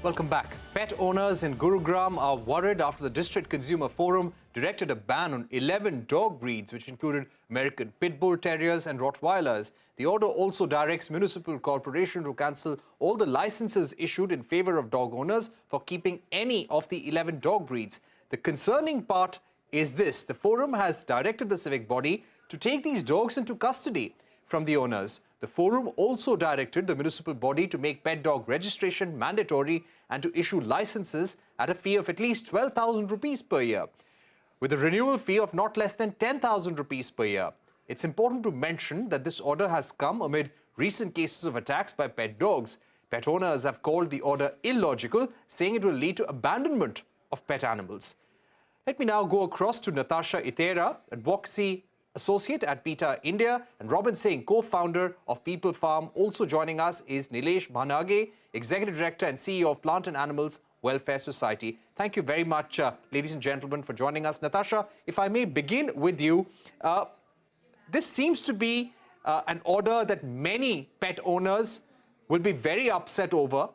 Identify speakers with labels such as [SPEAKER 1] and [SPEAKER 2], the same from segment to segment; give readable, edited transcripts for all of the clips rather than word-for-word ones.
[SPEAKER 1] Welcome back. Pet owners in Gurugram are worried after the District Consumer Forum directed a ban on 11 dog breeds, which included American Pit Bull Terriers and Rottweilers. The order also directs Municipal Corporation to cancel all the licenses issued in favor of dog owners for keeping any of the 11 dog breeds. The concerning part is this: the forum has directed the civic body to take these dogs into custody from the owners. The forum also directed the municipal body to make pet dog registration mandatory and to issue licenses at a fee of at least 12,000 rupees per year, with a renewal fee of not less than 10,000 rupees per year. It's important to mention that this order has come amid recent cases of attacks by pet dogs. Pet owners have called the order illogical, saying it will lead to abandonment of pet animals. Let me now go across to Natasha Ittyerah, advocacy associate at PETA India, and Robin Singh, co-founder of Peepal Farm. Also joining us is Nilesh Bhanage, executive director and CEO of Plant and Animals Welfare Society. Thank you very much, ladies and gentlemen, for joining us. Natasha, if I may begin with you, this seems to be an order that many pet owners will be very upset over.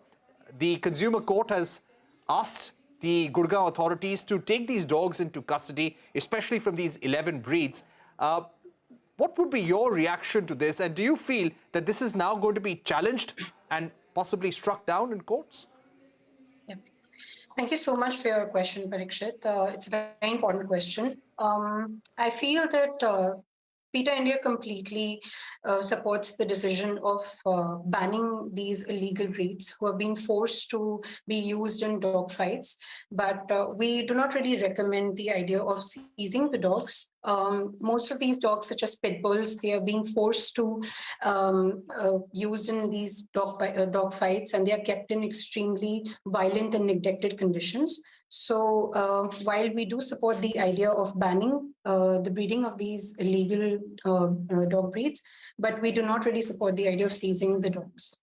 [SPEAKER 1] The Consumer Court has asked the Gurugram authorities to take these dogs into custody, especially from these 11 breeds. What would be your reaction to this, and do you feel that this is now going to be challenged and possibly struck down in courts?
[SPEAKER 2] Yeah. Thank you so much for your question, Parikshit. It's a very important question. I feel that PETA India completely supports the decision of banning these illegal breeds who are being forced to be used in dog fights. But we do not really recommend the idea of seizing the dogs. Most of these dogs, such as pit bulls, they are being forced to used in these dog fights, and they are kept in extremely violent and neglected conditions. So while we do support the idea of banning the breeding of these illegal dog breeds, but we do not really support the idea of seizing the dogs.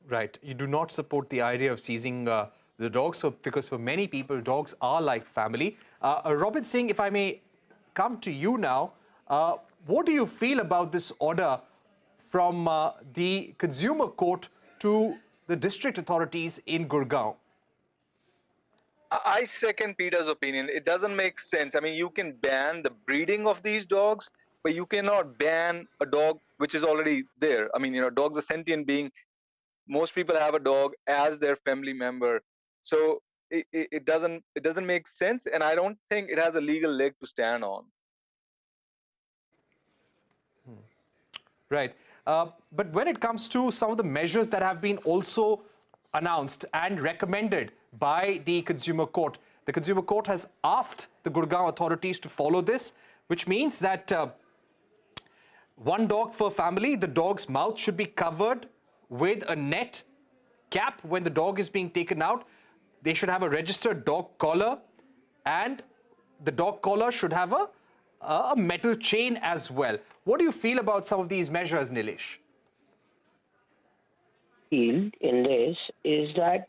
[SPEAKER 1] Right. You do not support the idea of seizing the dogs, because for many people, dogs are like family. Robin Singh, if I may come to you now, what do you feel about this order from the Consumer Court to the district authorities in Gurugram?
[SPEAKER 3] I second Peter's opinion. It doesn't make sense. I mean, you can ban the breeding of these dogs, but you cannot ban a dog which is already there. I mean, you know, dogs are sentient being. Most people have a dog as their family member. So it doesn't make sense, and I don't think it has a legal leg to stand on.
[SPEAKER 1] Right. But when it comes to some of the measures that have been also announced and recommended by the Consumer Court has asked the Gurugram authorities to follow this, which means that one dog per family, the dog's mouth should be covered with a net cap when the dog is being taken out. They should have a registered dog collar, and the dog collar should have a metal chain as well. What do you feel about some of these measures, Nilesh?
[SPEAKER 4] In this is that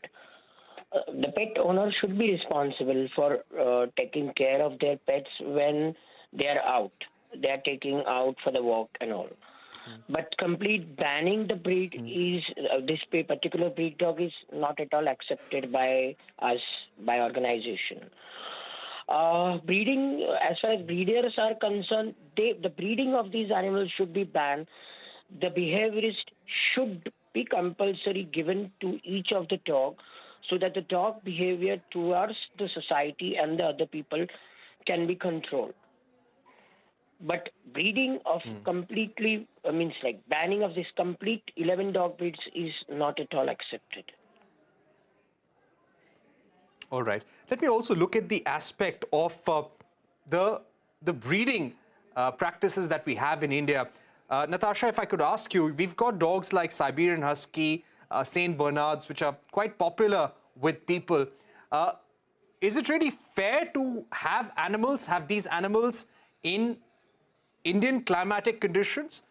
[SPEAKER 4] the pet owner should be responsible for taking care of their pets when they are out. They are taking out for the walk and all. But complete banning the breed is, this particular breed dog is not at all accepted by us, by organization. Breeding, as far as breeders are concerned, the breeding of these animals should be banned. The behaviorist should be compulsory given to each of the dog, so that the dog behavior towards the society and the other people can be controlled. But breeding of completely, means like banning of this complete 11 dog breeds is not at all accepted.
[SPEAKER 1] All right. Let me also look at the aspect of the breeding practices that we have in India. Natasha, if I could ask you, we've got dogs like Siberian Husky, Saint Bernards, which are quite popular with people. Is it really fair to have these animals in Indian climatic conditions?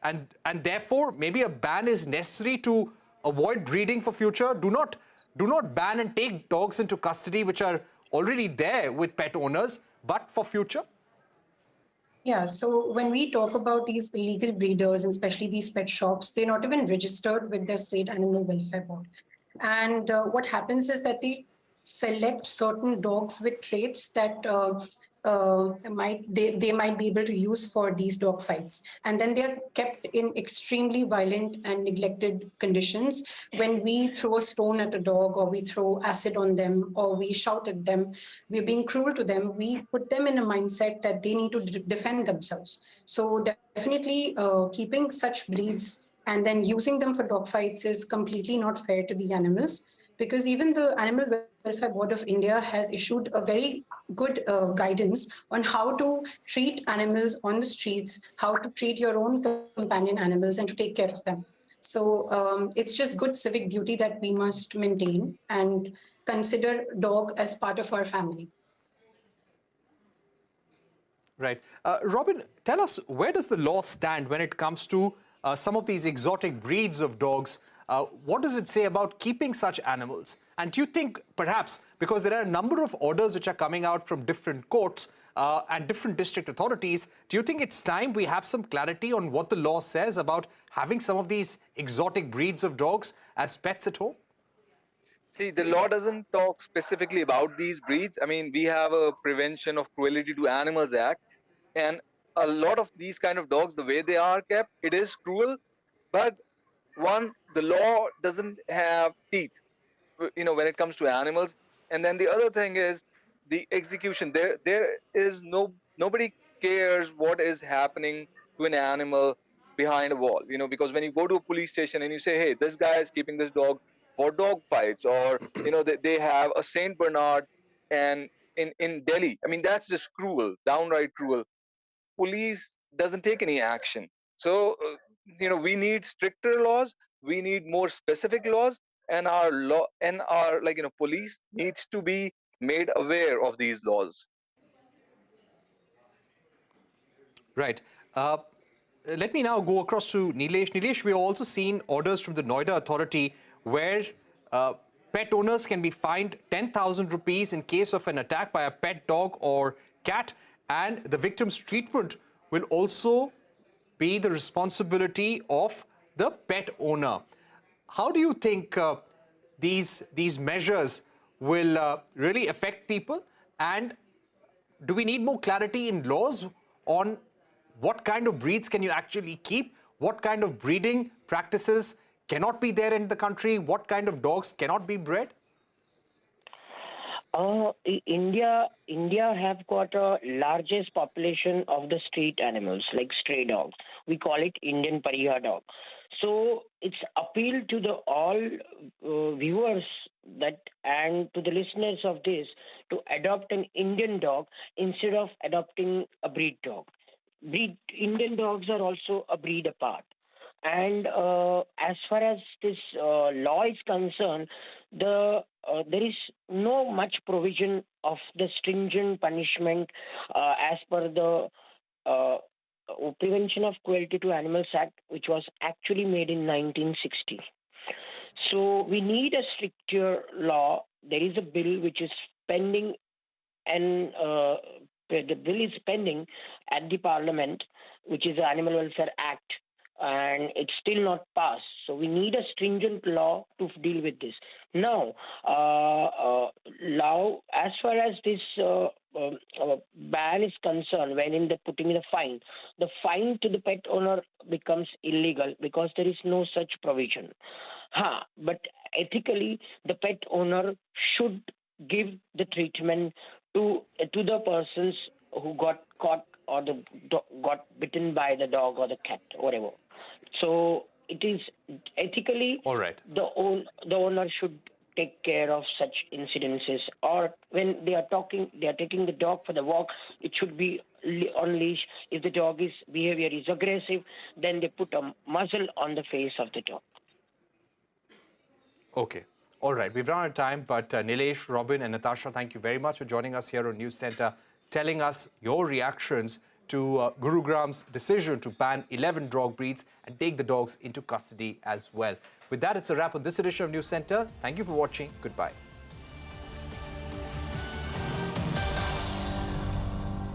[SPEAKER 1] And therefore, maybe a ban is necessary to avoid breeding for future? Do not ban and take dogs into custody which are already there with pet owners, but for future?
[SPEAKER 2] Yeah, so when we talk about these illegal breeders, and especially these pet shops, they're not even registered with the state animal welfare board. And what happens is that they select certain dogs with traits that they might be able to use for these dog fights, and then they are kept in extremely violent and neglected conditions. When we throw a stone at a dog, or we throw acid on them, or we shout at them, we're being cruel to them. We put them in a mindset that they need to defend themselves. So definitely, keeping such breeds and then using them for dog fights is completely not fair to the animals, because even the Animal Welfare Board of India has issued a very good guidance on how to treat animals on the streets, how to treat your own companion animals, and to take care of them. So it's just good civic duty that we must maintain and consider dog as part of our family.
[SPEAKER 1] Right. Robin, tell us, where does the law stand when it comes to some of these exotic breeds of dogs? What does it say about keeping such animals? And do you think perhaps, because there are a number of orders which are coming out from different courts and different district authorities, do you think it's time we have some clarity on what the law says about having some of these exotic breeds of dogs as pets at home?
[SPEAKER 3] See, the law doesn't talk specifically about these breeds. I mean, we have a Prevention of Cruelty to Animals Act, and a lot of these kind of dogs, the way they are kept, it is cruel. But one, the law doesn't have teeth, when it comes to animals. And then the other thing is the execution. There is nobody cares what is happening to an animal behind a wall, because when you go to a police station and you say, hey, this guy is keeping this dog for dog fights, or they have a Saint Bernard, and in Delhi, I mean, that's just cruel, downright cruel. Police doesn't take any action. So we need stricter laws, we need more specific laws, and our law and our police needs to be made aware of these laws.
[SPEAKER 1] Right. Let me now go across to Nilesh. Nilesh, we have also seen orders from the Noida Authority where pet owners can be fined 10,000 rupees in case of an attack by a pet dog or cat, and the victim's treatment will also be the responsibility of the pet owner. How do you think these measures will really affect people, and do we need more clarity in laws on what kind of breeds can you actually keep, what kind of breeding practices cannot be there in the country, what kind of dogs cannot be bred?
[SPEAKER 4] India have got a largest population of the street animals, like stray dogs. We call it Indian Pariha dog. So it's appeal to the all viewers and to the listeners of this to adopt an Indian dog instead of adopting a breed dog. Indian dogs are also a breed apart. And as far as this law is concerned, there is no much provision of the stringent punishment as per the Prevention of Cruelty to Animals Act, which was actually made in 1960. So we need a stricter law. There is a bill which is pending, and the bill is pending at the Parliament, which is the Animal Welfare Act, and it's still not passed. So we need a stringent law to deal with this. Now, law as far as this ban is concerned, when in the putting the fine to the pet owner becomes illegal because there is no such provision. But ethically, the pet owner should give the treatment to the persons who got caught or got bitten by the dog or the cat or whatever. So it is ethically,
[SPEAKER 1] all right,
[SPEAKER 4] the owner should take care of such incidences. Or when they are taking the dog for the walk, it should be on leash. If the dog's behavior is aggressive, then they put a muzzle on the face of the dog.
[SPEAKER 1] Okay. All right. We've run out of time, but Nilesh, Robin, and Natasha, thank you very much for joining us here on Newscentre, telling us your reactions to Gurugram's decision to ban 11 dog breeds and take the dogs into custody as well. With that, it's a wrap on this edition of Newscentre. Thank you for watching. Goodbye.